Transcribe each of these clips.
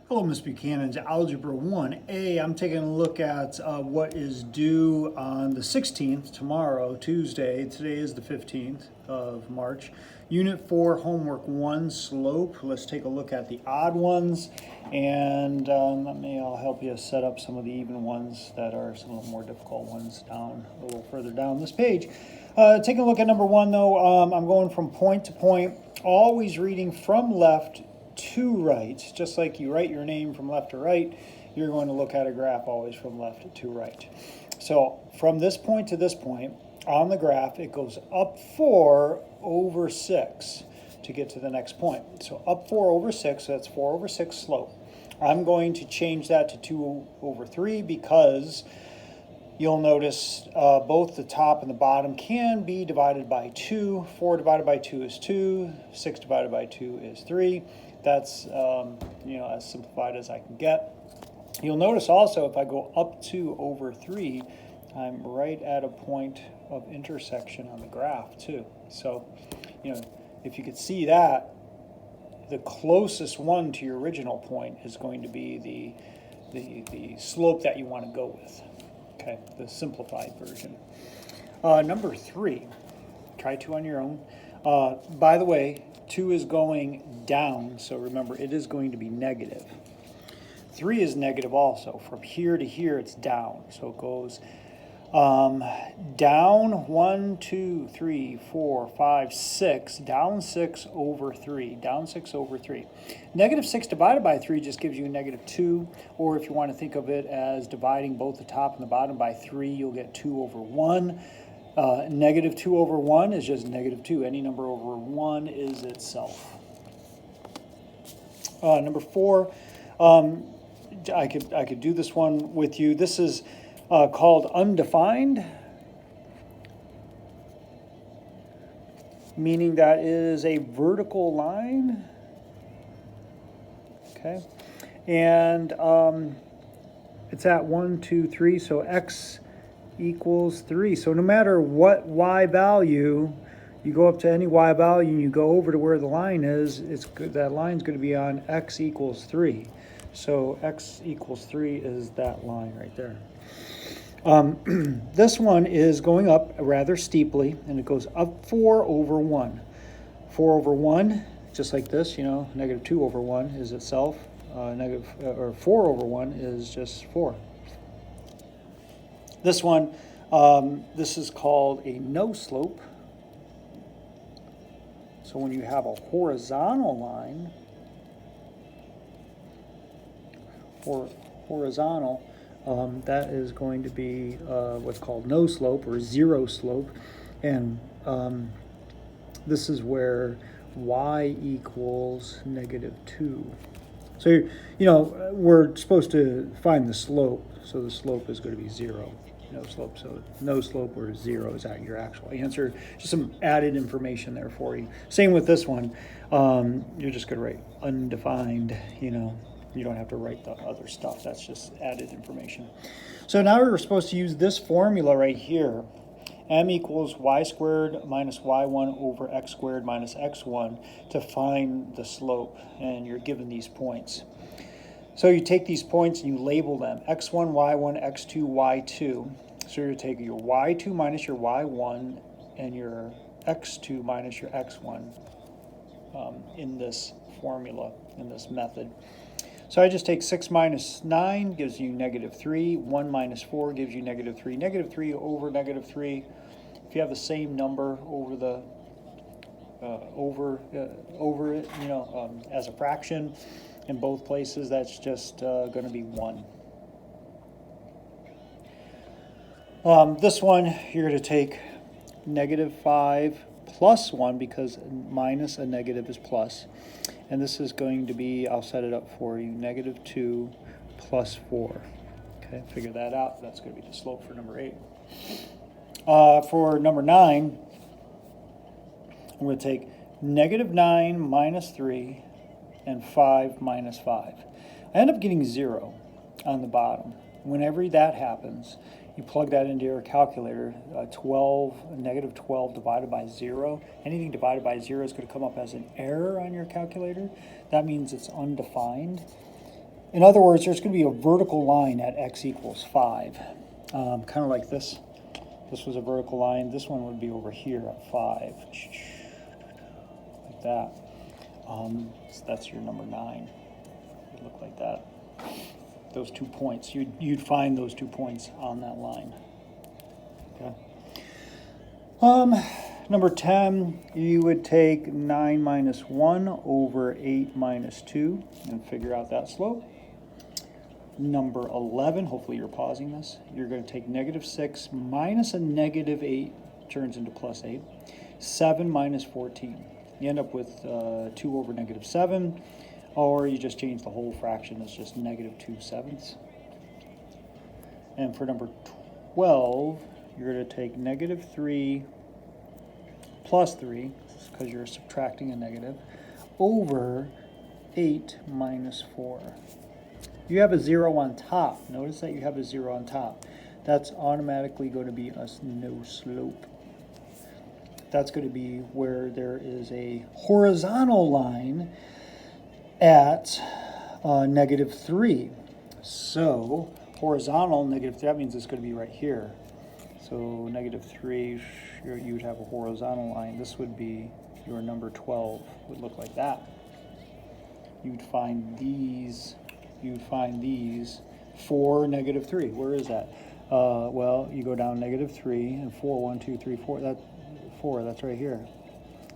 Hello, Ms. Buchanan's Algebra 1A. I'm taking a look at what is due on the 16th, tomorrow, Tuesday. Today is the 15th of March. Unit 4, Homework 1, Slope. Let's take a look at the odd ones, and I'll help you set up some of the even ones that are some of the more difficult ones down a little further down this page. Taking a look at number 1, though, I'm going from point to point, always reading from left to right. Just like you write your name from left to right, you're going to look at a graph always from left to right. So from this point to this point on the graph, it goes up 4 over 6 to get to the next point. So up 4 over 6, so that's 4 over 6 slope. I'm going to change that to 2 over 3 because you'll notice both the top and the bottom can be divided by 2. 4 divided by 2 is 2. 6 divided by 2 is 3. That's as simplified as I can get. You'll notice also if I go up 2 over 3, I'm right at a point of intersection on the graph too. So, if you could see that, the closest one to your original point is going to be the slope that you want to go with. Okay, the simplified version. Number 3, try 2 on your own. By the way, 2 is going down, so remember it is going to be negative. 3 is negative also. From here to here it's down, so it goes down 1, 2, 3, 4, 5, 6, down 6 over 3, down 6 over 3. Negative 6 divided by 3 just gives you a negative 2, or if you want to think of it as dividing both the top and the bottom by 3, you'll get 2 over 1. Negative 2 over 1 is just negative 2. Any number over 1 is itself. Number 4, I could do this one with you. This is called undefined, meaning that is a vertical line. Okay, and it's at 1, 2, 3, so x equals 3. So no matter what y value, you go up to any y value and you go over to where the line is, that line's going to be on x equals 3. So x equals 3 is that line right there. This one is going up rather steeply, and it goes up 4 over 1. 4 over 1, just like this, negative 2 over 1 is itself. 4 over 1 is just 4. This one, this is called a no slope. So when you have a horizontal line, or horizontal, that is going to be what's called no slope or zero slope. And this is where y equals negative 2. So, we're supposed to find the slope. So the slope is going to be 0. No slope. So no slope or 0 is your actual answer. Just some added information there for you. Same with this one. You're just going to write undefined, You don't have to write the other stuff. That's just added information. So now we're supposed to use this formula right here. M equals y squared minus y1 over x squared minus x1 to find the slope. And you're given these points. So you take these points and you label them. x1, y1, x2, y2. So you're going to take your y2 minus your y1 and your x2 minus your x1 in this formula, in this method. So I just take 6 minus 9 gives you negative 3. 1 minus 4 gives you negative 3. Negative 3 over negative 3. If you have the same number over the over it, as a fraction in both places, that's just going to be 1. This one, you're going to take negative 5 plus 1 because minus a negative is plus. And this is going to be, I'll set it up for you, negative 2 plus 4. Okay, figure that out. That's going to be the slope for number 8. For number 9, I'm going to take negative 9 minus 3 and 5 minus 5. I end up getting 0 on the bottom. Whenever that happens, you plug that into your calculator. Negative 12 divided by 0. Anything divided by 0 is going to come up as an error on your calculator. That means it's undefined. In other words, there's going to be a vertical line at x equals 5, kind of like this. This was a vertical line. This one would be over here at 5, like that. So that's your number 9. It would look like that. Those 2 points. You'd find those 2 points on that line. Okay. Number 10, you would take 9 minus 1 over 8 minus 2 and figure out that slope. Number 11, hopefully you're pausing this, you're going to take negative 6 minus a negative 8 turns into plus 8. 7 minus 14. You end up with 2 over negative 7, or you just change the whole fraction, it's just negative 2/7. And for number 12, you're going to take negative 3 plus 3, because you're subtracting a negative, over 8 minus 4. You have a 0 on top. Notice that you have a 0 on top. That's automatically going to be a no slope. That's going to be where there is a horizontal line at negative 3. So horizontal, negative 3, that means it's going to be right here. So negative 3, you would have a horizontal line. This would be your number 12. It would look like that. You'd find these for negative 3. Where is that? Well, you go down negative 3 and 4, 1, 2, 3, 4. That 4, that's right here.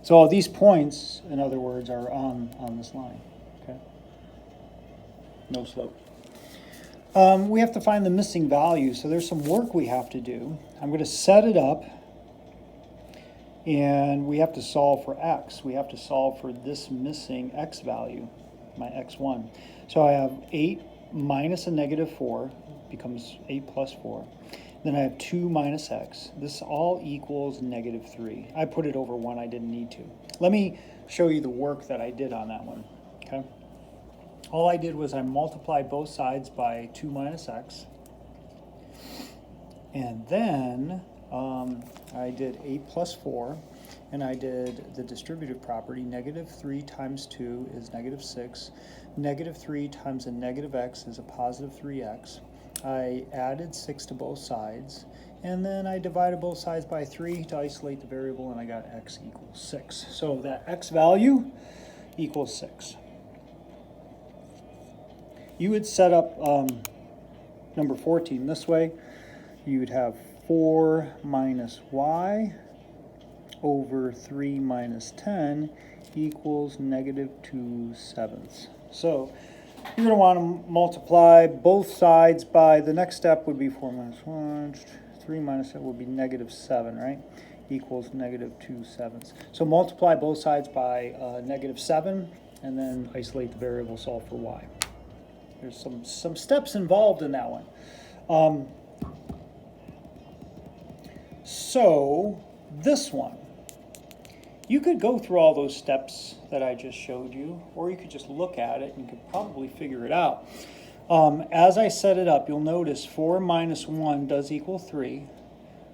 So all these points, in other words, are on this line. Okay. No slope. We have to find the missing value, so there's some work we have to do. I'm going to set it up, and we have to solve for x. We have to solve for this missing x value, my x1. So I have 8 minus a negative 4, becomes 8 plus 4. Then I have 2 minus x. This all equals negative 3. I put it over 1, I didn't need to. Let me show you the work that I did on that one, okay? All I did was I multiplied both sides by 2 minus x. And then I did 8 plus 4. And I did the distributive property. Negative 3 times 2 is negative 6. Negative 3 times a negative x is a positive 3x. I added 6 to both sides. And then I divided both sides by 3 to isolate the variable, and I got x equals 6. So that x value equals 6. You would set up number 14 this way. You would have 4 minus y over 3 minus 10 equals negative 2/7. So you're going to want to multiply both sides by, the next step would be 4 minus 1, 3 minus it would be negative 7, right? Equals negative 2/7. So multiply both sides by negative 7, and then isolate the variable, solve for y. There's some steps involved in that one. So this one, you could go through all those steps that I just showed you, or you could just look at it and you could probably figure it out. As I set it up, you'll notice 4 minus 1 does equal 3.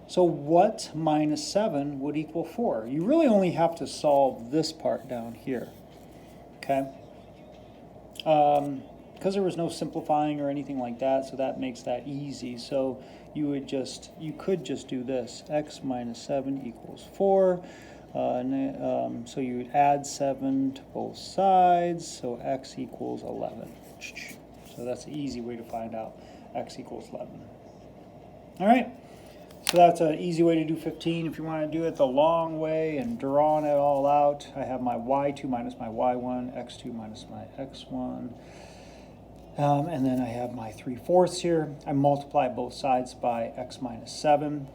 So what minus 7 would equal 4? You really only have to solve this part down here, okay? Because there was no simplifying or anything like that, so that makes that easy. So you could just do this. X minus 7 equals 4. So you would add 7 to both sides, so x equals 11. So that's an easy way to find out x equals 11. All right, so that's an easy way to do 15. If you want to do it the long way and drawing it all out, I have my y2 minus my y1, x2 minus my x1. And then I have my 3/4 here. I multiply both sides by x minus 7,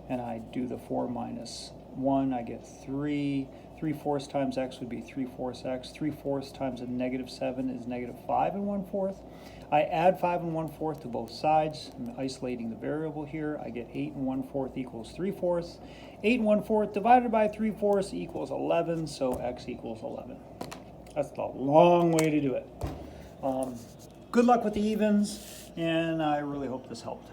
and I do the 4 minus 1, I get 3. 3/4 times x would be 3/4 x. 3/4 times a negative 7 is negative 5 1/4. I add 5 1/4 to both sides. I'm isolating the variable here. I get 8 1/4 equals 3/4. 8 1/4 divided by 3/4 equals 11, so x equals 11. That's the long way to do it. Good luck with the evens, and I really hope this helped.